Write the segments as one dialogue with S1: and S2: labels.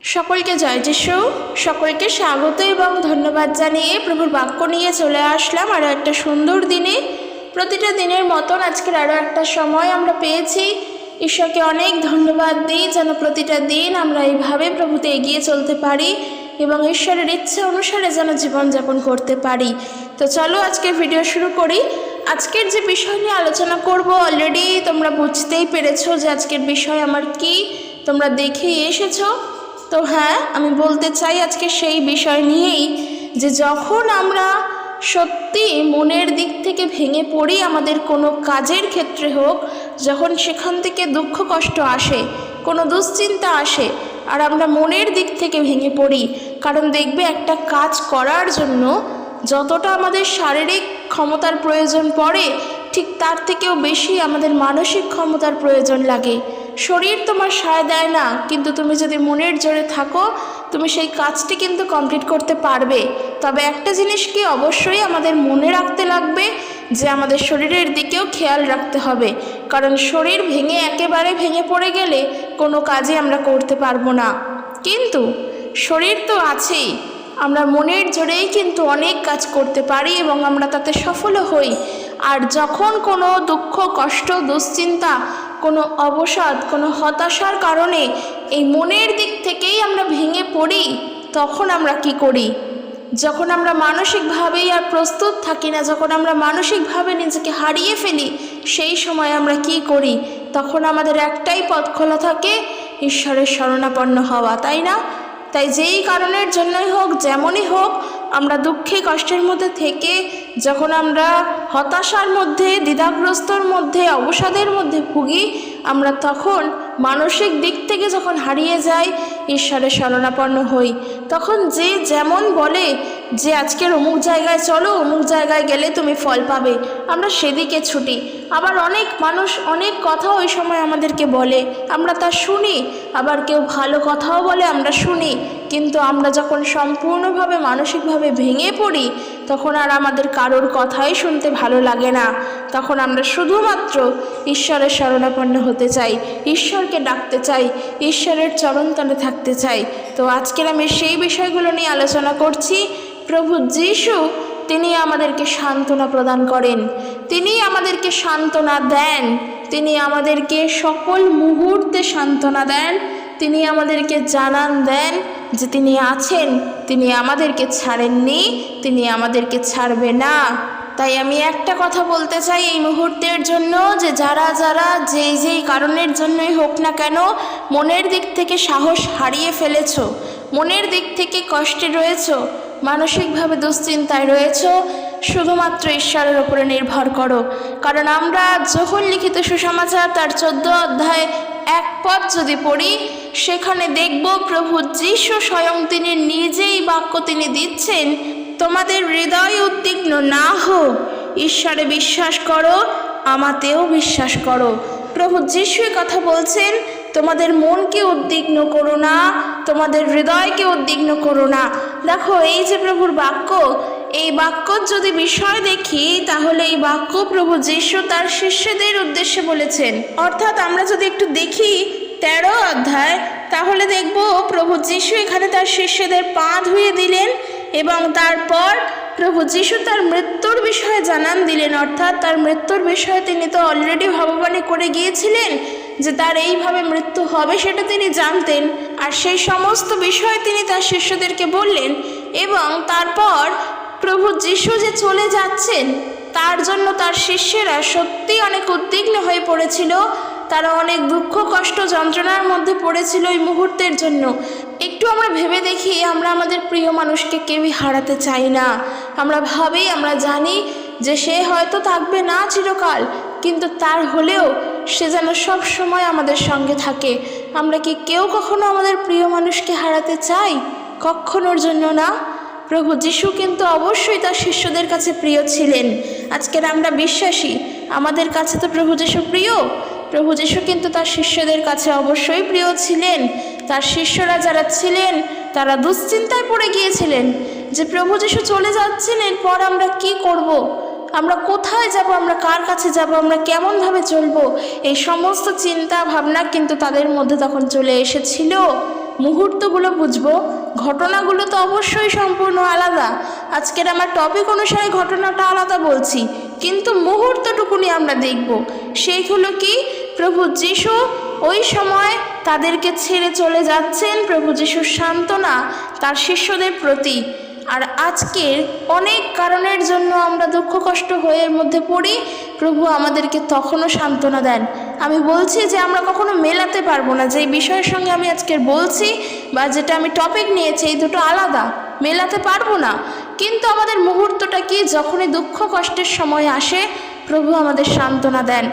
S1: সকলকে জয় যিশু। সকলকে স্বাগত এবং ধন্যবাদ জানিয়ে প্রভুর বাক্য নিয়ে চলে আসলাম আরও একটা সুন্দর দিনে। প্রতিটা দিনের মতন আজকের আরও একটা সময় আমরা পেয়েছি। ঈশ্বরকে অনেক ধন্যবাদ দিই যেন প্রতিটা দিন আমরা এইভাবে প্রভুতে এগিয়ে চলতে পারি এবং ঈশ্বরের ইচ্ছা অনুসারে যেন জীবনযাপন করতে পারি। তো চলো আজকের ভিডিও শুরু করি। আজকের যে বিষয় নিয়ে আলোচনা করব অলরেডি তোমরা বুঝতেই পেরেছো যে আজকের বিষয় আমার কি, তোমরা দেখেই এসেছো। তো হ্যাঁ, আমি বলতে চাই আজকে সেই বিষয় নিয়েই যে যখন আমরা সত্যি মনের দিক থেকে ভেঙে পড়ি, আমাদের কোনো কাজের ক্ষেত্রে হোক, যখন সেখান থেকে দুঃখ কষ্ট আসে, কোনো দুশ্চিন্তা আসে আর আমরা মনের দিক থেকে ভেঙে পড়ি, কারণ দেখবে একটা কাজ করার জন্য যতটা আমাদের শারীরিক ক্ষমতার প্রয়োজন পড়ে ঠিক তার থেকেও বেশি আমাদের মানসিক ক্ষমতার প্রয়োজন লাগে। শরীর তোমার সায় দেয় না, কিন্তু তুমি যদি মনের জোরে থাকো তুমি সেই কাজটি কিন্তু কমপ্লিট করতে পারবে। তবে একটা জিনিস কি অবশ্যই আমাদের মনে রাখতে লাগবে যে আমাদের শরীরের দিকেও খেয়াল রাখতে হবে, কারণ শরীর একেবারে ভেঙে পড়ে গেলে কোনো কাজই আমরা করতে পারবো না। কিন্তু শরীর তো আছেই, আমরা মনের জোরেই কিন্তু অনেক কাজ করতে পারি এবং আমরা তাতে সফলও হই। আর যখন কোনো দুঃখ কষ্ট দুশ্চিন্তা কোনো অবসাদ কোনো হতাশার কারণে এই মনের দিক থেকেই আমরা ভেঙে পড়ি, তখন আমরা কি করি? যখন আমরা মানসিকভাবেই আর প্রস্তুত থাকি না, যখন আমরা মানসিকভাবে নিজেকে হারিয়ে ফেলি, সেই সময় আমরা কি করি? তখন আমাদের একটাই পথ খোলা থাকে, ঈশ্বরের শরণাপন্ন হওয়া, তাই না? তাই যেই কারণের জন্যই হোক, যেমনই হোক, আমরা দুঃখে কষ্টের মধ্যে থেকে যখন আমরা হতাশার মধ্যে দ্বিধাগ্রস্তর মধ্যে অবসাদের মধ্যে ভুগি, আমরা তখন মানসিক দিক থেকে যখন হারিয়ে যাই, ঈশ্বরের শরণাপন্ন হই। তখন যে যেমন বলে যে আজকের অমুক জায়গায় চলো, অমুক জায়গায় গেলে তুমি ফল পাবে, আমরা সেদিকে ছুটি। আবার অনেক মানুষ অনেক কথা ওই সময় আমাদেরকে বলে, আমরা তা শুনি। আবার কেউ ভালো কথাও বলে, আমরা শুনি। কিন্তু আমরা যখন সম্পূর্ণভাবে মানসিকভাবে ভেঙে পড়ি, তখন আর আমাদের কারোর কথাই শুনতে ভালো লাগে না। তখন আমরা শুধুমাত্র ঈশ্বরের শরণাপন্ন হতে চাই, ঈশ্বরকে ডাকতে চাই, ঈশ্বরের চরণতলে থাকতে চাই। তো আজকের আমি সেই বিষয়গুলো নিয়ে আলোচনা করছি। প্রভু যিশু তিনি আমাদেরকে সান্ত্বনা প্রদান করেন, তিনি আমাদেরকে সান্ত্বনা দেন, তিনি আমাদেরকে সকল মুহূর্তে সান্ত্বনা দেন। তিনি আমাদেরকে জানান দেন যে তিনি আছেন, তিনি আমাদেরকে ছাড়েননি, তিনি আমাদেরকে ছাড়বে না। তাই আমি একটা কথা বলতে চাই এই মুহূর্তের জন্য, যে যারা যারা যেই কারণের জন্যই হোক না কেন মনের দিক থেকে সাহস হারিয়ে ফেলেছো, মনের দিক থেকে কষ্টে রয়েছো, মানসিকভাবে দুশ্চিন্তায় রয়েছো, শুধুমাত্র ঈশ্বরের উপরে নির্ভর করো। কারণ আমরা যোহন লিখিত সুসমাচার তার 14 অধ্যায় 1 পদ যদি পড়ি, সেখানে দেখব প্রভু যিশু স্বয়ং তিনি নিজেই বাক্য তিনি দিচ্ছেন, তোমাদের হৃদয় উদ্বিগ্ন না হোক, ঈশ্বরে বিশ্বাস করো, আমাতেও বিশ্বাস করো। প্রভু যিশু কথা বলছেন, তোমাদের মনকে উদ্বিগ্ন করো না, তোমাদের হৃদয়কে উদ্বিগ্ন করো না। দেখো এই যে প্রভুর বাক্য, এই বাক্যর যদি বিষয় দেখি তাহলে এই বাক্য প্রভু যিশু তার শিষ্যদের উদ্দেশ্যে বলেছেন। অর্থাৎ আমরা যদি একটু দেখি 13 অধ্যায়, তাহলে দেখব প্রভু যিশু এখানে তার শিষ্যদের পা ধুয়ে দিলেন এবং তারপর প্রভু যিশু তার মৃত্যুর বিষয়ে জানান দিলেন। অর্থাৎ তার মৃত্যুর বিষয়ে তিনি তো অলরেডি ভগবানে করে গিয়েছিলেন যে তার এইভাবে মৃত্যু হবে, সেটা তিনি জানতেন। আর সেই সমস্ত বিষয় তিনি তার শিষ্যদেরকে বললেন এবং তারপর প্রভু যিশু যে চলে যাচ্ছেন তার জন্য তার শিষ্যেরা সত্যি অনেক উদ্বিগ্ন হয়ে পড়েছিল। তারা অনেক দুঃখ কষ্ট যন্ত্রণার মধ্যে পড়েছিল এই মুহূর্তের জন্য। একটু আমরা ভেবে দেখি, আমরা আমাদের প্রিয় মানুষকে কেউই হারাতে চাই না। আমরা ভাবি, আমরা জানি যে সে হয়তো থাকবে না চিরকাল, কিন্তু তার হলেও সে যেন সব সময় আমাদের সঙ্গে থাকে। আমরা কি কেউ কখনো আমাদের প্রিয় মানুষকে হারাতে চাই? কখনোর জন্য না। প্রভু যিশু কিন্তু অবশ্যই তার শিষ্যদের কাছে প্রিয় ছিলেন। আজকের আমরা বিশ্বাসী, আমাদের কাছে তো প্রভু যিশু প্রিয়। প্রভু যিশু কিন্তু তার শিষ্যদের কাছে অবশ্যই প্রিয় ছিলেন। তার শিষ্যরা যারা ছিলেন তারা দুশ্চিন্তায় পড়ে গিয়েছিলেন যে প্রভু যিশু চলে যাচ্ছেন, এরপর আমরা কি করব, আমরা কোথায় যাব, আমরা কার কাছে যাব, আমরা কেমনভাবে চলবো, এই সমস্ত চিন্তা ভাবনা কিন্তু তাদের মধ্যে তখন চলে এসেছিল। মুহূর্তগুলো বুঝবো, ঘটনাগুলো তো অবশ্যই সম্পূর্ণ আলাদা। আজকের আমার টপিক অনুসারে ঘটনাটা আলাদা বলছি, কিন্তু মুহূর্তটুকুনি আমরা দেখব। সেইগুলো কি? প্রভু যিশু ওই সময় তাদেরকে ছেড়ে চলে যাচ্ছেন, প্রভু যিশুর সান্ত্বনা তার শিষ্যদের প্রতি। আর আজকের অনেক কারণের জন্য আমরা দুঃখ কষ্ট হয়ে মধ্যে পড়ি, প্রভু আমাদেরকে তখনও সান্ত্বনা দেন। আমি বলছি যে আমরা কখনো মেলাতে পারবো না, যেই বিষয়ের সঙ্গে আমি আজকের বলছি বা যেটা আমি টপিক নিয়েছি, এই দুটো আলাদা, মেলাতে পারবো না। কিন্তু আমাদের মুহূর্তটা কি? যখনই দুঃখ কষ্টের সময় আসে, প্রভু আমাদের সান্ত্বনা দেন।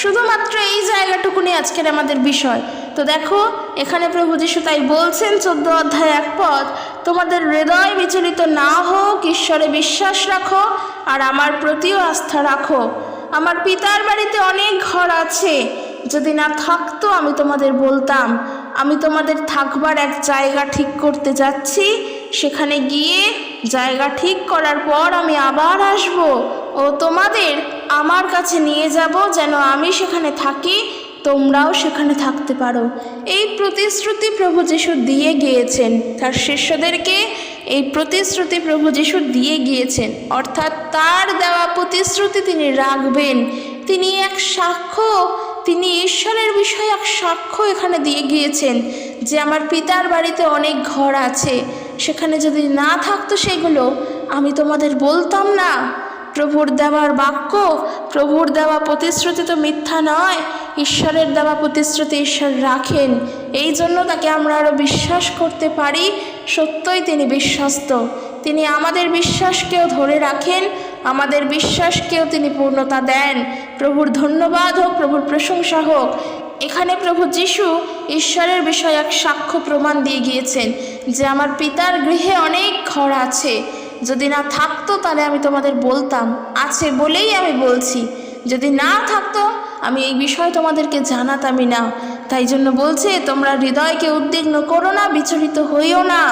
S1: শুধুমাত্র এই জায়গাটুকুনি আজকের আমাদের বিষয়। তো দেখো, এখানে প্রভু যিশু তাই বলছেন 14 অধ্যায় 1 পদ, তোমাদের হৃদয় বিচলিত না হোক, ঈশ্বরে বিশ্বাস রাখো আর আমার প্রতিও আস্থা রাখো। আমার পিতার বাড়িতে অনেক ঘর আছে, যদি না থাকতো আমি তোমাদের বলতাম। আমি তোমাদের থাকবার এক জায়গা ঠিক করতে যাচ্ছি, সেখানে গিয়ে জায়গা ঠিক করার পর আমি আবার আসব ও তোমাদের আমার কাছে নিয়ে যাব, যেন আমি সেখানে থাকি, তোমরাও সেখানে থাকতে পারো। এই প্রতিশ্রুতি প্রভু যিশু দিয়ে গিয়েছেন তার শিষ্যদেরকে। এই প্রতিশ্রুতি প্রভু যিশু দিয়ে গিয়েছেন, অর্থাৎ তার দেওয়া প্রতিশ্রুতি তিনি রাখবেন। তিনি এক সাক্ষ্য, তিনি ঈশ্বরের বিষয়ে এক সাক্ষ্য এখানে দিয়ে গিয়েছেন যে আমার পিতার বাড়িতে অনেক ঘর আছে, সেখানে যদি না থাকতো সেগুলো আমি তোমাদের বলতাম না। প্রভুর দেওয়ার বাক্য, প্রভুর দেওয়া প্রতিশ্রুতি তো মিথ্যা নয়। ঈশ্বরের দেওয়া প্রতিশ্রুতি ঈশ্বর রাখেন, এই জন্য তাকে আমরা আরও বিশ্বাস করতে পারি। সত্যই তিনি বিশ্বস্ত, তিনি আমাদের বিশ্বাসকেও ধরে রাখেন, আমাদের বিশ্বাসকেও তিনি পূর্ণতা দেন। প্রভুর ধন্যবাদ হোক, প্রভুর প্রশংসা হোক। এখানে প্রভু যিশু ঈশ্বরের বিষয়ে এক সাক্ষ্য প্রমাণ দিয়ে গিয়েছেন যে আমার পিতার গৃহে অনেক ঘর আছে, যদি না থাকতো তাহলে আমি তোমাদের বলতাম। আছে বলেই আমি বলছি, যদি না থাকতো আমি এই বিষয় তোমাদেরকে জানাতামই না। তাই জন্য বলছে, তোমরা হৃদয়কে উদ্বিগ্ন করো না, বিচলিত হইও না,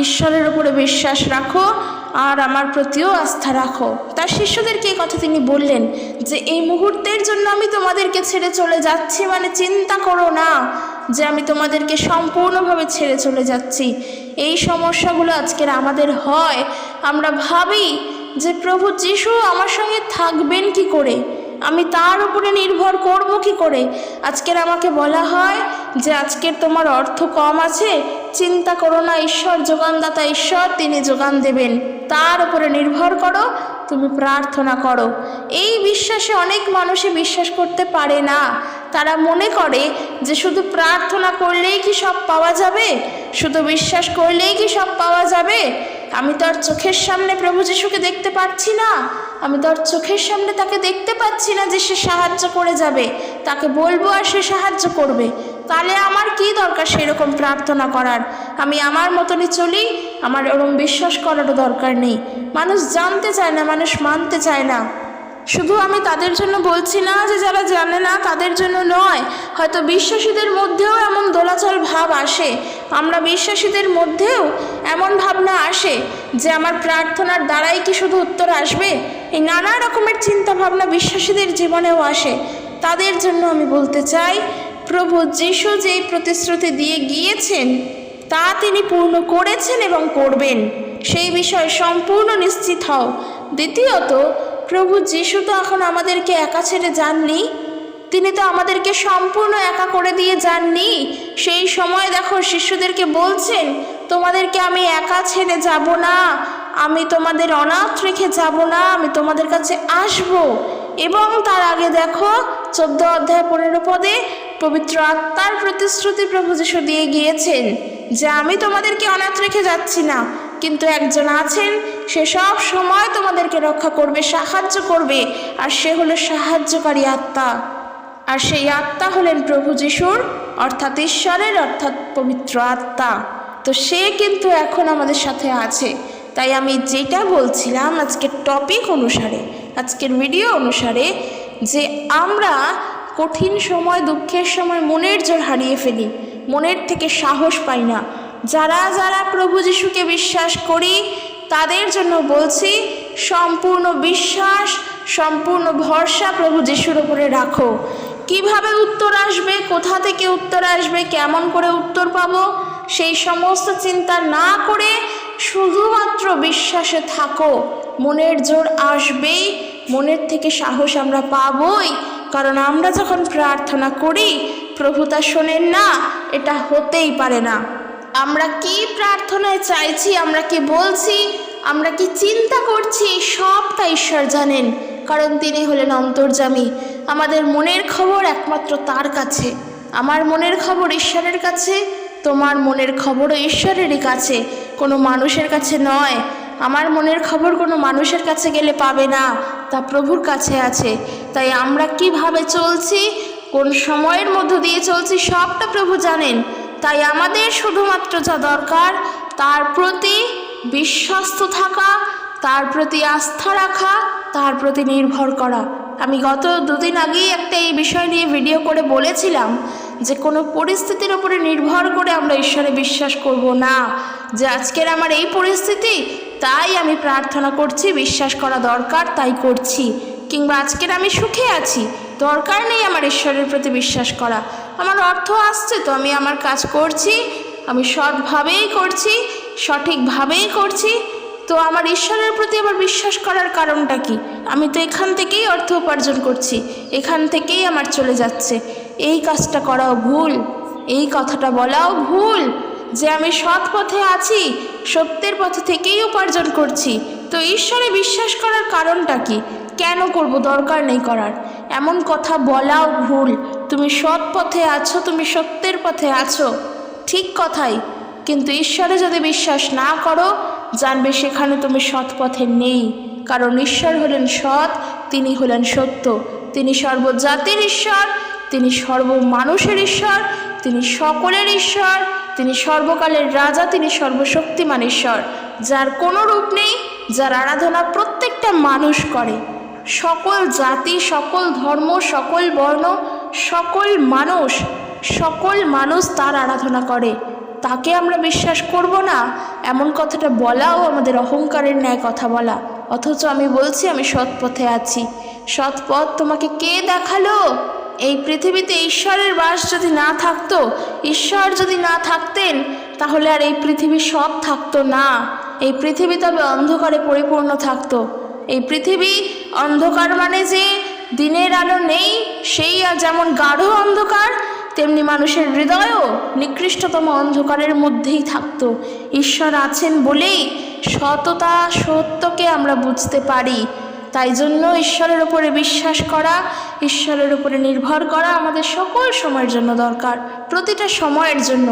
S1: ঈশ্বরের উপরে বিশ্বাস রাখো আর আমার প্রতিও আস্থা রাখো। তার শিষ্যদেরকে এই কথা তিনি বললেন যে এই মুহূর্তের জন্য আমি তোমাদেরকে ছেড়ে চলে যাচ্ছি, মানে চিন্তা করো না যে আমি তোমাদেরকে সম্পূর্ণভাবে ছেড়ে চলে যাচ্ছি। এই সমস্যাগুলো আজকের আমাদের হয়, আমরা ভাবি যে প্রভু যিশু আমার সঙ্গে থাকবেন কি করে, আমি তার উপরে নির্ভর করব কি করে। আজকের আমাকে বলা হয় যে আজকের তোমার অর্থ কম আছে, চিন্তা করো না, ঈশ্বর যোগানদাতা ঈশ্বর, তিনি যোগান দেবেন, তার উপরে নির্ভর করো, তুমি প্রার্থনা করো। এই বিশ্বাসে অনেক মানুষই বিশ্বাস করতে পারে না। তারা মনে করে যে শুধু প্রার্থনা করলেই কি সব পাওয়া যাবে, শুধু বিশ্বাস করলেই কি সব পাওয়া যাবে। আমি তো আর চোখের সামনে প্রভু যিশুকে দেখতে পাচ্ছি না, আমি তো আর চোখের সামনে তাকে দেখতে পাচ্ছি না যে সে সাহায্য করে যাবে, তাকে বলবো আর সে সাহায্য করবে। তাহলে আমার কি দরকার সেরকম প্রার্থনা করার? আমি আমার মতনই চলি, আমার এরকম বিশ্বাস করারও দরকার নেই। মানুষ জানতে চায় না, মানুষ মানতে চায় না। শুধু আমি তাদের জন্য বলছি না যে যারা জানে না তাদের জন্য নয়, হয়তো বিশ্বাসীদের মধ্যেও এমন দোলাচল ভাব আসে, আমরা বিশ্বাসীদের মধ্যেও এমন ভাবনা আসে যে আমার প্রার্থনার দ্বারাই কি শুধু উত্তর আসবে। এই নানা রকমের চিন্তা ভাবনা বিশ্বাসীদের জীবনেও আসে। তাদের জন্য আমি বলতে চাই, প্রভু যিশু যেই প্রতিশ্রুতি দিয়ে গিয়েছেন তা তিনি পূর্ণ করেছেন এবং করবেন, সেই বিষয়ে সম্পূর্ণ নিশ্চিত হও। দ্বিতীয়ত, প্রভু যিশু তো এখন আমাদেরকে একা ছেড়ে যাননি, তিনি তো আমাদেরকে সম্পূর্ণ একা করে দিয়ে যাননি। সেই সময় দেখো শিষ্যদেরকে বলছেন, তোমাদেরকে আমি একা ছেড়ে যাব না, আমি তোমাদের অনাথ রেখে যাব না, আমি তোমাদের কাছে আসব। এবং তার আগে দেখো 14 অধ্যায় 15 পদে পবিত্র আত্মার প্রতিশ্রুতি প্রভু যিশু দিয়ে গিয়েছেন যে আমি তোমাদেরকে অনাথ রেখে যাচ্ছি না, কিন্তু একজন আছেন, সে সব সময় তোমাদেরকে রক্ষা করবে, সাহায্য করবে, আর সে হলো সাহায্যকারী আত্মা। আর সেই আত্মা হলেন প্রভু যিশুর, অর্থাৎ ঈশ্বরের, অর্থাৎ পবিত্র আত্মা। তো সে কিন্তু এখন আমাদের সাথে আছে। তাই আমি যেটা বলছিলাম আজকের টপিক অনুসারে, আজকের ভিডিও অনুসারে, যে আমরা কঠিন সময়, দুঃখের সময় মনের জোর হারিয়ে ফেলি, মনের থেকে সাহস পাই না। যারা যারা প্রভু যিশুকে বিশ্বাস করি তাদের জন্য বলছি, সম্পূর্ণ বিশ্বাস, সম্পূর্ণ ভরসা প্রভু যিশুর উপরে রাখো। কিভাবে উত্তর আসবে, কোথা থেকে উত্তর আসবে, কেমন করে উত্তর পাবো, সেই সমস্ত চিন্তা না করে শুধুমাত্র বিশ্বাসে থাকো। মনের জোর আসবেই, মনের থেকে সাহস আমরা পাবই, কারণ আমরা যখন প্রার্থনা করি প্রভু তা শোনেন না, এটা হতেই পারে না। আমরা কি প্রার্থনায় চাইছি, আমরা কি বলছি, আমরা কি চিন্তা করছি, সবটা ঈশ্বর জানেন, কারণ তিনি হলেন অন্তর্যামী। আমাদের মনের খবর একমাত্র তার কাছে। আমার মনের খবর ঈশ্বরের কাছে, তোমার মনের খবরও ঈশ্বরেরই কাছে, কোনো মানুষের কাছে নয়। আমার মনের খবর কোনো মানুষের কাছে গেলে পাবে না, তা প্রভুর কাছে আছে। তাই আমরা কিভাবে চলছি, কোন সময়ের মধ্য দিয়ে চলছি, সবটা প্রভু জানেন। তাই আমাদের শুধুমাত্র যা দরকার তার প্রতি বিশ্বস্ত থাকা, তার প্রতি আস্থা রাখা, তার প্রতি নির্ভর করা। আমি গত দুদিন আগেই একটা এই বিষয় নিয়ে ভিডিও করে বলেছিলাম যে কোনো পরিস্থিতির উপরে নির্ভর করে আমরা ঈশ্বরে বিশ্বাস করব না, যে আজকের আমার এই পরিস্থিতি তাই আমি প্রার্থনা করছি, বিশ্বাস করা দরকার তাই করছি, কিংবা আজকের আমি সুখে আছি, দরকার নেই আমার ঈশ্বরের প্রতি বিশ্বাস করা। আমার অর্থ আসছে তো আমি আমার কাজ করছি, আমি সৎভাবেই করছি, সঠিকভাবেই করছি, তো আমার ঈশ্বরের প্রতি আবার বিশ্বাস করার কারণটা কি? আমি তো এখান থেকেই অর্থ উপার্জন করছি, এখান থেকেই আমার চলে যাচ্ছে। এই কাজটা করাও ভুল, এই কথাটা বলাও ভুল যে আমি সৎ পথে আছি, সত্যের পথে থেকেই উপার্জন করছি। তো ঈশ্বরে বিশ্বাস করার কারণটা কি? কেন করব? দরকার নেই করার। এমন কথা বলাও ভুল। তুমি সৎ পথে আছো, তুমি সত্যের পথে আছো, ঠিক কথাই, কিন্তু ঈশ্বরে যদি বিশ্বাস না করো জানবে সেখানে তুমি সৎ পথে নেই, কারণ ঈশ্বর হলেন সৎ, তিনি হলেন সত্য, তিনি সর্বজাতির ঈশ্বর, তিনি সর্বমানুষের ঈশ্বর, তিনি সকলের ঈশ্বর, তিনি সর্বকালের রাজা, তিনি সর্বশক্তিমান ঈশ্বর, যার কোনো রূপ নেই, যার আরাধনা প্রত্যেকটা মানুষ করে। সকল জাতি, সকল ধর্ম, সকল বর্ণ, সকল মানুষ তার আরাধনা করে। তাকে আমরা বিশ্বাস করব না, এমন কথাটা বলাও আমাদের অহংকারের ন্যায় কথা বলা। অথচ আমি বলছি আমি সৎ পথে আছি। সৎ পথ তোমাকে কে দেখালো? এই পৃথিবীতে ঈশ্বরের বাস যদি না থাকতো, ঈশ্বর যদি না থাকতেন, তাহলে আর এই পৃথিবী সৎ থাকতো না। এই পৃথিবী তবে অন্ধকারে পরিপূর্ণ থাকতো। এই পৃথিবী অন্ধকার মানে যে দিনের আলো নেই, সেই যেমন গাঢ় অন্ধকার, তেমনি মানুষের হৃদয়ও নিকৃষ্টতম অন্ধকারের মধ্যেই থাকতো। ঈশ্বর আছেন বলেই সততা, সত্যকে আমরা বুঝতে পারি। তাই জন্য ঈশ্বরের উপরে বিশ্বাস করা, ঈশ্বরের উপরে নির্ভর করা আমাদের সকল সময়ের জন্য দরকার, প্রতিটা সময়ের জন্য।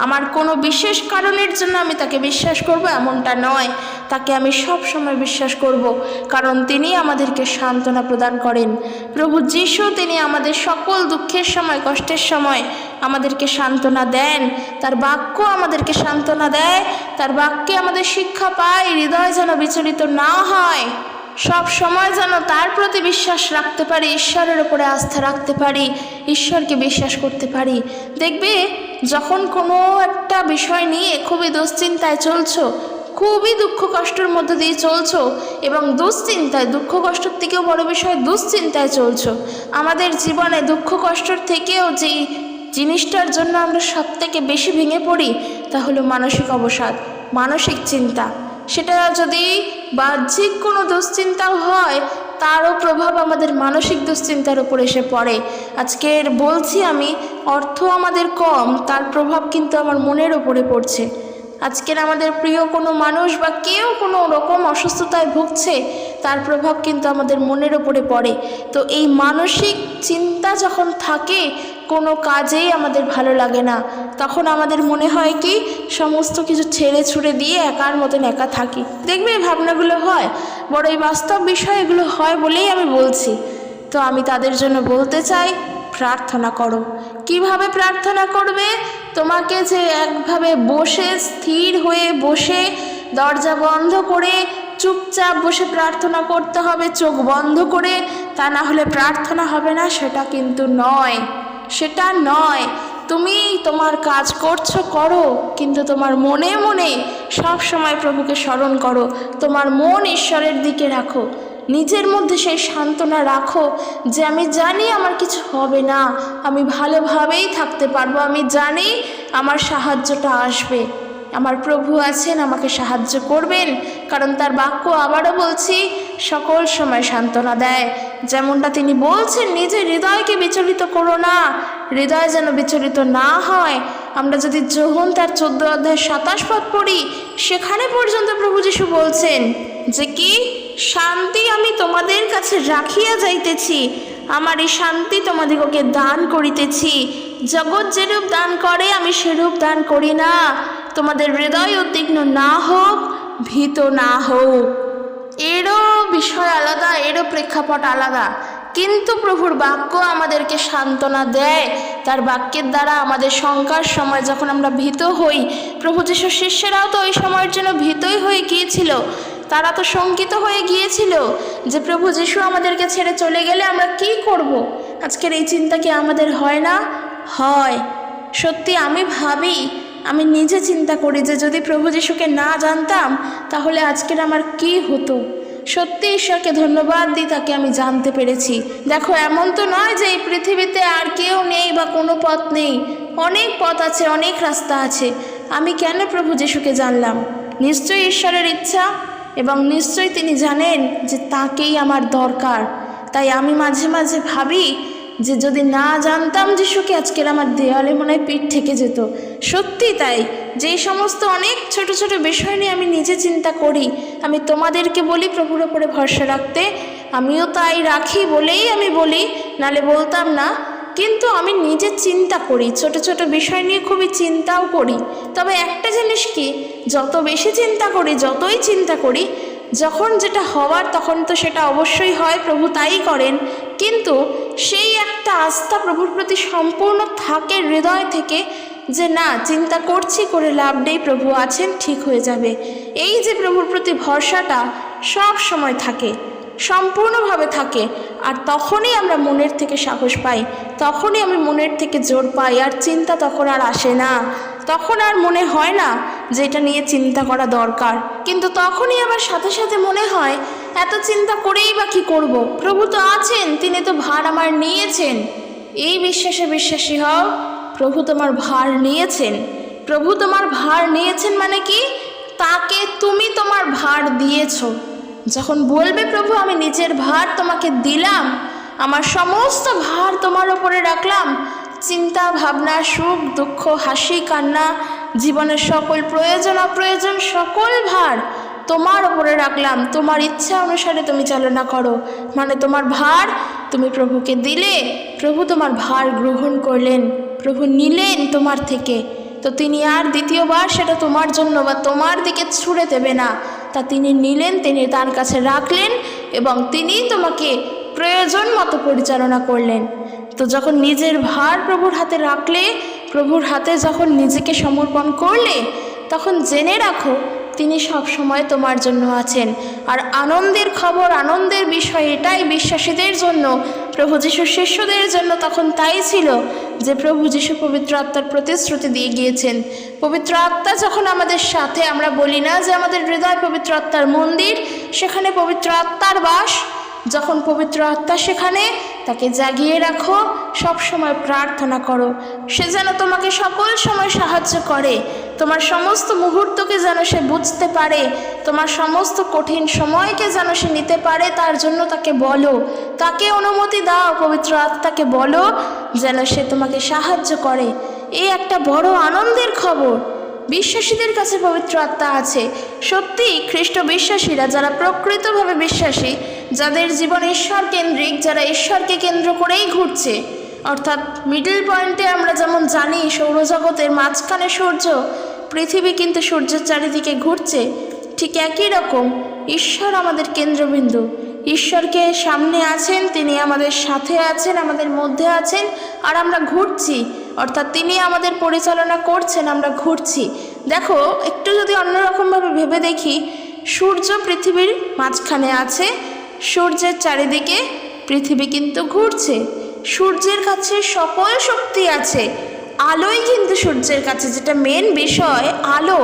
S1: আমার কোনো বিশেষ কারণের জন্য আমি তাকে বিশ্বাস করব এমনটা নয়, তাকে আমি সব সময় বিশ্বাস করব, কারণ তিনি আমাদেরকে সান্ত্বনা প্রদান করেন। প্রভু যিশু, তিনি আমাদের সকল দুঃখের সময়, কষ্টের সময় আমাদেরকে সান্ত্বনা দেন। তার বাক্য আমাদেরকে সান্ত্বনা দেয়, তার বাক্যে আমাদের শিক্ষা পাই, হৃদয় যেন বিচলিত না হয়, সব সময় যেন তার প্রতি বিশ্বাস রাখতে পারি, ঈশ্বরের উপরে আস্থা রাখতে পারি, ঈশ্বরকে বিশ্বাস করতে পারি। দেখবে যখন কোনো একটা বিষয় নিয়ে খুবই দুশ্চিন্তায় চলছো, খুবই দুঃখ কষ্টের মধ্যে দিয়ে চলছো, এবং দুশ্চিন্তায়, দুঃখ কষ্টের থেকেও বড় বিষয় দুশ্চিন্তায় চলছো। আমাদের জীবনে দুঃখ কষ্টের থেকেও যেই জিনিসটার জন্য আমরা সব থেকে বেশি ভেঙে পড়ি তা হলো মানসিক অবসাদ, মানসিক চিন্তা। সেটা যদি বাহ্যিক কোনো দুশ্চিন্তাও হয়, তারও প্রভাব আমাদের মানসিক দুশ্চিন্তার উপর এসে পড়ে। আজকের বলছি আমি, অর্থ আমাদের কম, তার প্রভাব কিন্তু আমার মনের ওপরে পড়ছে। আজকের আমাদের প্রিয় কোনো মানুষ বা কেউ কোনো রকম অসুস্থতায় ভুগছে, তার প্রভাব কিন্তু আমাদের মনের ওপরে পড়ে। তো এই মানসিক চিন্তা যখন থাকে, কোনো কাজেই আমাদের ভালো লাগে না। তখন আমাদের মনে হয় কি সমস্ত কিছু ছেড়ে ছুড়ে দিয়ে একার মতন একা থাকি। দেখবে এই ভাবনাগুলো হয়, বড়ই বাস্তব বিষয়, এগুলো হয় বলেই আমি বলছি। তো আমি তাদের জন্য বলতে চাই, প্রার্থনা করো। কিভাবে প্রার্থনা করবে? তোমাকে যে একভাবে বসে, স্থির হয়ে বসে, দরজা বন্ধ করে চুপচাপ বসে প্রার্থনা করতে হবে, চোখ বন্ধ করে, তা না হলে প্রার্থনা হবে না, সেটা কিন্তু নয়, সেটা নয়। তুমি তোমার কাজ করছো, করো, কিন্তু তোমার মনে মনে সব সময় প্রভুকে স্মরণ করো, তোমার মন ঈশ্বরের দিকে রাখো। নিজের মধ্যে সেই সান্ত্বনা রাখো যে আমি জানি আমার কিছু হবে না, আমি ভালোভাবেই থাকতে পারবো, আমি জানি আমার সাহায্যটা আসবে, আমার প্রভু আছেন, আমাকে সাহায্য করবেন। কারণ তার বাক্য, আবারও বলছি, সকল সময় সান্ত্বনা দেয়। যেমনটা তিনি বলছেন, নিজের হৃদয়কে বিচলিত করো না, হৃদয় যেন বিচলিত না হয়। আমরা যদি যোহন তার 14 অধ্যায় 27 পদ পড়ি, সেখানে পর্যন্ত প্রভু যীশু বলছেন যে কি, শান্তি আমি তোমাদের কাছে রাখিয়া যাইতেছি, আমার এই শান্তি তোমাদিগকে দান করিতেছি। জগৎ যেরূপ দান করে আমি সেরূপ দান করি না। তোমাদের হৃদয় উদ্বিগ্ন না হোক, ভীত না হোক। এরও বিষয় আলাদা, এরও প্রেক্ষাপট আলাদা, কিন্তু প্রভুর বাক্য আমাদেরকে সান্ত্বনা দেয়। তার বাক্যের দ্বারা আমাদের শঙ্কার সময় যখন আমরা ভীত হই, প্রভু যীশুর শিষ্যরাও তো ওই সময়ের জন্য ভীতই হয়ে গিয়েছিল। তারা তো শঙ্কিত হয়ে গিয়েছিল যে প্রভু যীশু আমাদেরকে ছেড়ে চলে গেলে আমরা কি করব। আজকের এই চিন্তা কি আমাদের হয় না? হয়। সত্যি আমি ভাবি, আমি নিজে চিন্তা করি যে যদি প্রভু যীশুকে না জানতাম তাহলে আজকের আমার কি হতো। সত্যি ঈশ্বরকে ধন্যবাদ দিই, তাকে আমি জানতে পেরেছি। দেখো, এমন তো নয় যে এই পৃথিবীতে আর কেউ নেই বা কোনো পথ নেই, অনেক পথ আছে, অনেক রাস্তা আছে। আমি কেন প্রভু যীশুকে জানলাম? নিশ্চয়ই ঈশ্বরের ইচ্ছা, এবং নিশ্চয়ই তিনি জানেন যে তাকেই আমার দরকার। তাই আমি মাঝে মাঝে ভাবি যে যদি না জানতাম যিশুকে, আজকের আমার দেয়ালে মনে হয় পিঠ থেকে যেত। সত্যি তাই। যেই সমস্ত অনেক ছোট ছোট বিষয় নিয়ে আমি নিজে চিন্তা করি, আমি তোমাদেরকে বলি প্রভুর ওপরে ভরসা রাখতে, আমিও তাই রাখি বলেই আমি বলি, নালে বলতাম না। কিন্তু আমি নিজে চিন্তা করি, ছোট ছোট বিষয় নিয়ে খুবই চিন্তাও করি। তবে একটা জিনিস কি, যত বেশি চিন্তা করি, যতই চিন্তা করি, যখন যেটা হওয়ার তখন তো সেটা অবশ্যই হয়, প্রভু তাই করেন। কিন্তু সেই একটা আস্থা প্রভুর প্রতি সম্পূর্ণ থাকে হৃদয় থেকে, যে না, চিন্তা করছি করে লাভ নেই, প্রভু আছেন, ঠিক হয়ে যাবে। এই যে প্রভুর প্রতি ভরসাটা সব সময় থাকে, সম্পূর্ণভাবে থাকে। আর তখনই আমরা মনের থেকে সাহস পাই, তখনই আমি মনের থেকে জোর পাই, আর চিন্তা তখন আর আসে না। তখন আর মনে হয় না যে এটা নিয়ে চিন্তা করা দরকার। কিন্তু তখনই আবার সাথে সাথে মনে হয়, এত চিন্তা করেই বা কী করব, প্রভু তো আছেন, তিনি তো ভার আমার নিয়েছেন। এই বিশ্বাসে বিশ্বাসী হও, প্রভু তোমার ভার নিয়েছেন। প্রভু তোমার ভার নিয়েছেন মানে কি, তাকে তুমি তোমার ভার দিয়েছো। যখন বলবে প্রভু আমি নিজের ভার তোমাকে দিলাম, আমার সমস্ত ভার তোমার ওপরে রাখলাম, চিন্তা ভাবনা, সুখ দুঃখ, হাসি কান্না, জীবনের সকল প্রয়োজন অপ্রয়োজন সকল ভার তোমার ওপরে রাখলাম, তোমার ইচ্ছা অনুসারে তুমি চালনা করো। মানে তোমার ভার তুমি প্রভুকে দিলে, প্রভু তোমার ভার গ্রহণ করলেন, প্রভু নিলেন তোমার থেকে। তো তিনি আর দ্বিতীয়বার সেটা তোমার জন্য বা তোমার দিকে ছুড়ে দেবে না, তা তিনি নিলেন, তিনি তার কাছে রাখলেন, এবং তিনি তোমাকে প্রয়োজন মতো পরিচালনা করলেন। তো যখন নিজের ভার প্রভুর হাতে রাখলে, প্রভুর হাতে যখন নিজেকে সমর্পণ করলে, তখন জেনে রাখো তিনি সব সময় তোমার জন্য আছেন। আর আনন্দের খবর, আনন্দের বিষয় এটাই বিশ্বাসীদের জন্য, প্রভু যীশুর শিষ্যদের জন্য তখন তাই ছিল যে প্রভু যীশু পবিত্র আত্মার প্রতিশ্রুতি দিয়ে গিয়েছেন। পবিত্র আত্মা যখন আমাদের সাথে, আমরা বলি না যে আমাদের হৃদয় পবিত্র আত্মার মন্দির, সেখানে পবিত্র আত্মার বাস। যখন পবিত্র আত্মা সেখানে, তাকে জাগিয়ে রাখো, সব সময় প্রার্থনা করো, সে যেন তোমাকে সকল সময় সাহায্য করে, তোমার সমস্ত মুহূর্তকে যেন সে বুঝতে পারে, তোমার সমস্ত কঠিন সময়কে যেন সে নিতে পারে। তার জন্য তাকে বলো, তাকে অনুমতি দাও, পবিত্র আত্মাকে বলো যেন সে তোমাকে সাহায্য করে। এই একটা বড় আনন্দের খবর। বিশ্বাসীদের কাছে পবিত্র আত্মা আছে। সত্যি খ্রিস্ট বিশ্বাসীরা, যারা প্রকৃতভাবে বিশ্বাসী, যাদের জীবন ঈশ্বর কেন্দ্রিক, যারা ঈশ্বরকে কেন্দ্র করেই ঘুরছে, অর্থাৎ মিডল পয়েন্টে আমরা যেমন জানি সৌরজগতের মাঝখানে সূর্য, পৃথিবী কিন্তু সূর্যের চারিদিকে ঘুরছে, ঠিক একই রকম ঈশ্বর আমাদের কেন্দ্রবিন্দু। ঈশ্বরকে সামনে আছেন, তিনি আমাদের সাথে আছেন, আমাদের মধ্যে আছেন, আর আমরা ঘুরছি, অর্থাৎ তিনি আমাদের পরিচালনা করছেন, আমরা ঘুরছি। দেখো, একটু যদি অন্যরকমভাবে ভেবে দেখি, সূর্য পৃথিবীর মাঝখানে আছে, সূর্যের চারিদিকে পৃথিবী কিন্তু ঘুরছে। সূর্যের কাছে সকল শক্তি আছে, আলোই কিন্তু সূর্যের কাছে, যেটা মেন বিষয়, আলো,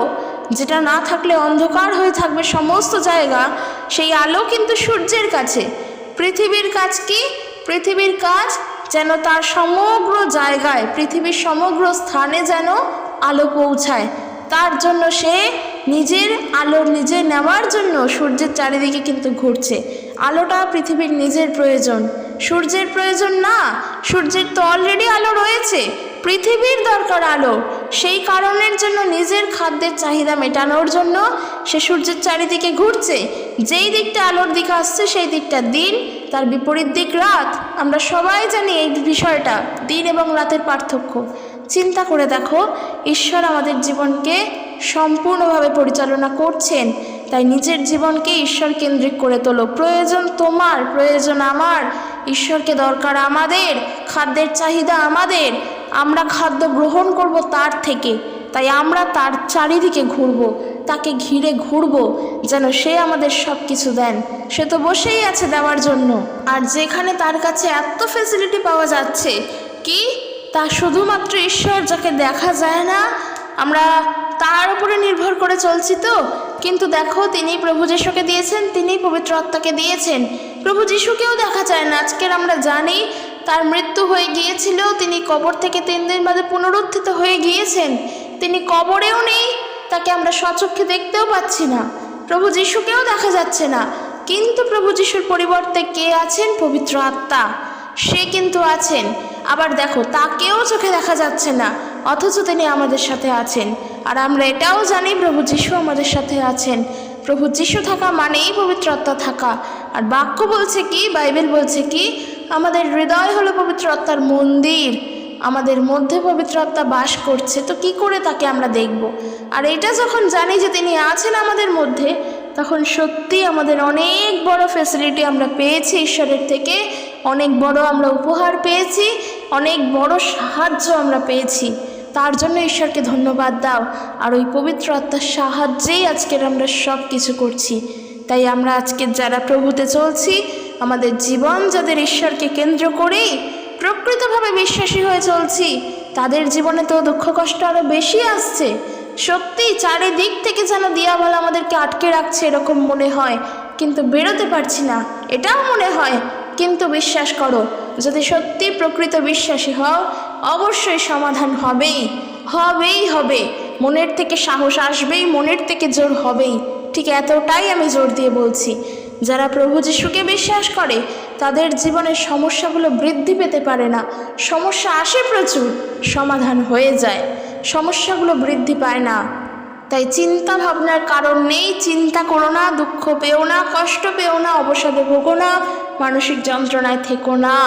S1: যেটা না থাকলে অন্ধকার হয়ে থাকবে সমস্ত জায়গা, সেই আলো কিন্তু সূর্যের কাছে। পৃথিবীর কাজ কি? পৃথিবীর কাজ যেন তার সমগ্র জায়গায়, পৃথিবীর সমগ্র স্থানে যেন আলো পৌঁছায়। তার জন্য সে নিজের আলো নিজে নেওয়ার জন্য সূর্যের চারিদিকে কিন্তু ঘুরছে। আলোটা পৃথিবীর নিজের প্রয়োজন, সূর্যের প্রয়োজন না। সূর্যের তো অলরেডি আলো রয়েছে, পৃথিবীর দরকার আলো। সেই কারণের জন্য নিজের খাদ্যের চাহিদা মেটানোর জন্য সে সূর্যের চারিদিকে ঘুরছে। যেই দিকটা আলোর দিকে আসছে সেই দিকটা দিন, তার বিপরীত দিক রাত। আমরা সবাই জানি এই বিষয়টা, দিন এবং রাতের পার্থক্য। চিন্তা করে দেখো, ঈশ্বর আমাদের জীবনকে সম্পূর্ণভাবে পরিচালনা করছেন। তাই নিজের জীবনকে ঈশ্বর কেন্দ্রিক করে তোলো। প্রয়োজন তোমার, প্রয়োজন আমার, ঈশ্বরকে দরকার আমাদের, খাদ্যের চাহিদা আমাদের। আমরা খাদ্য গ্রহণ করব তার থেকে, তাই আমরা তার চারিদিকে ঘুরব, তাকে ঘিরে ঘুরব, যেন সে আমাদের সব কিছু দেন। সে তো বসেই আছে দেওয়ার জন্য। আর যেখানে তার কাছে এত ফ্যাসিলিটি পাওয়া যাচ্ছে, কি তা শুধুমাত্র ঈশ্বর, যাকে দেখা যায় না, আমরা তার উপরে নির্ভর করে চলছি তো। কিন্তু দেখো, তিনি প্রভু যিশুকে দিয়েছেন, তিনি পবিত্র আত্মাকে দিয়েছেন। প্রভু যিশুকেও দেখা যায় না। আজকের আমরা জানি তার মৃত্যু হয়ে গিয়েছিল, তিনি কবর থেকে 3 দিন বাদে পুনরুত্থিত হয়ে গিয়েছেন। তিনি কবরেও নেই, তাকে আমরা স্বচক্ষে দেখতেও পাচ্ছি না। প্রভু যিশুকেও দেখা যাচ্ছে না, কিন্তু প্রভু যিশুর পরিবর্তে কে আছেন? পবিত্র আত্মা, সে কিন্তু আছেন। আবার দেখো, তাকেও চোখে দেখা যাচ্ছে না, অথচ তিনি আমাদের সাথে আছেন। আর আমরা এটাও জানি প্রভু যিশু আমাদের সাথে আছেন। প্রভু যিশু থাকা মানেই পবিত্র আত্মা থাকা। আর বাক্য বলছে কি, বাইবেল বলছে কি, আমাদের হৃদয় হলো পবিত্র আত্মার মন্দির, আমাদের মধ্যে পবিত্র আত্মা বাস করছে। তো কি করে তাকে আমরা দেখব? আর এটা যখন জানি যে তিনি আছেন আমাদের মধ্যে, তখন সত্যি আমাদের অনেক বড় ফ্যাসিলিটি আমরা পেয়েছি ঈশ্বরের থেকে, অনেক বড় আমরা উপহার পেয়েছি, অনেক বড় সাহায্য আমরা পেয়েছি। তার জন্য ঈশ্বরকে ধন্যবাদ দাও। আর ওই পবিত্র আত্মার সাহায্যেই আজকের আমরা সব কিছু করছি। তাই আমরা আজকে যারা প্রভুতে চলছি, আমাদের জীবন যাদের ঈশ্বরকে কেন্দ্র করেই প্রকৃতভাবে বিশ্বাসী হয়ে চলছি, তাদের জীবনে তো দুঃখ কষ্ট আরও বেশি আসছে। সত্যি চারিদিক থেকে যেন দিয়াবল আমাদেরকে আটকে রাখছে এরকম মনে হয়, কিন্তু বেরোতে পারছি না এটাও মনে হয়। কিন্তু বিশ্বাস করো, যদি সত্যি প্রকৃত বিশ্বাসী হও, অবশ্যই সমাধান হবেই হবেই হবে। মনের থেকে সাহস আসবেই, মনের থেকে জোর হবেই। ঠিক এতটাই আমি জোর দিয়ে বলছি, যারা প্রভু যিশুকে বিশ্বাস করে তাদের জীবনের সমস্যাগুলো বৃদ্ধি পেতে পারে না। সমস্যা আসে প্রচুর, সমাধান হয়ে যায়, সমস্যাগুলো বৃদ্ধি পায় না। তাই চিন্তা ভাবনার কারণ নেই। চিন্তা করো না, দুঃখ পেও না, কষ্ট পেও না, অবসাদে ভোগো না, মানসিক যন্ত্রণায় থেকো না।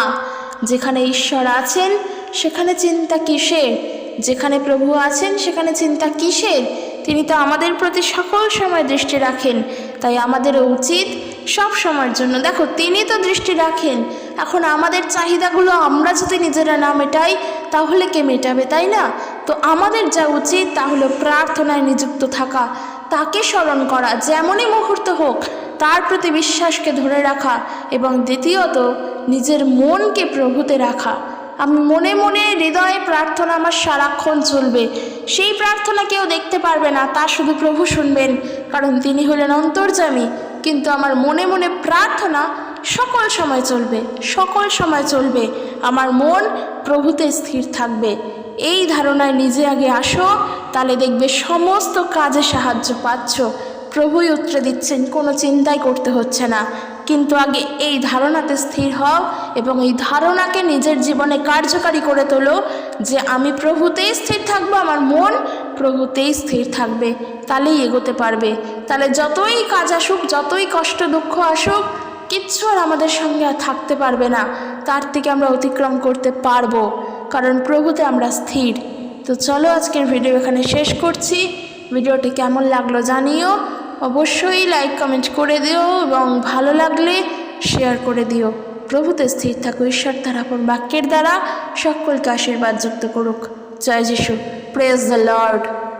S1: যেখানে ঈশ্বর আছেন সেখানে চিন্তা কিসের? যেখানে প্রভু আছেন সেখানে চিন্তা কিসের? তিনি তো আমাদের প্রতি সকল সময় দৃষ্টি রাখেন। তাই আমাদেরও উচিত সব সময়ের জন্য, দেখো তিনি তো দৃষ্টি রাখেন, এখন আমাদের চাহিদাগুলো আমরা যদি নিজেরা না মেটাই তাহলে কে মেটাবে, তাই না? তো আমাদের যা উচিত তা হলো প্রার্থনায় নিযুক্ত থাকা, তাকে স্মরণ করা, যেমনই মুহূর্ত হোক তার প্রতি বিশ্বাসকে ধরে রাখা, এবং দ্বিতীয়ত নিজের মনকে প্রভুতে রাখা। আমি মনে মনে হৃদয়ে প্রার্থনা আমার সারাক্ষণ চলবে। সেই প্রার্থনা কেউ দেখতে পারবে না, তা শুধু প্রভু শুনবেন, কারণ তিনি হলেন অন্তর্যামী। কিন্তু আমার মনে মনে প্রার্থনা সকল সময় চলবে, সকল সময় চলবে। আমার মন প্রভুতে স্থির থাকবে। এই ধারণায় নিজে আগে আসো, তাহলে দেখবে সমস্ত কাজে সাহায্য পাচ্ছ, প্রভুই উত্তর দিচ্ছেন, কোনো চিন্তাই করতে হচ্ছে না। কিন্তু আগে এই ধারণাতে স্থির হও এবং এই ধারণাকে নিজের জীবনে কার্যকারী করে তোলো যে আমি প্রভুতেই স্থির থাকবো, আমার মন প্রভুতেই স্থির থাকবে, তাহলেই এগোতে পারবে। তাহলে যতই কাজ আসুক, যতই কষ্ট দুঃখ আসুক, কিচ্ছু আর আমাদের সঙ্গে আর থাকতে পারবে না। তার থেকে আমরা অতিক্রম করতে পারবো, কারণ প্রভুতে আমরা স্থির। তো চলো আজকের ভিডিও এখানে শেষ করছি। ভিডিওটি কেমন লাগলো জানিও, অবশ্যই লাইক কমেন্ট করে দিও এবং ভালো লাগলে শেয়ার করে দিও। প্রভুতে স্থির থাকো। ঈশ্বর তার আপন বাক্যের দ্বারা সকলকে আশীর্বাদ যুক্ত করুক। জয় যিশু। Praise the Lord.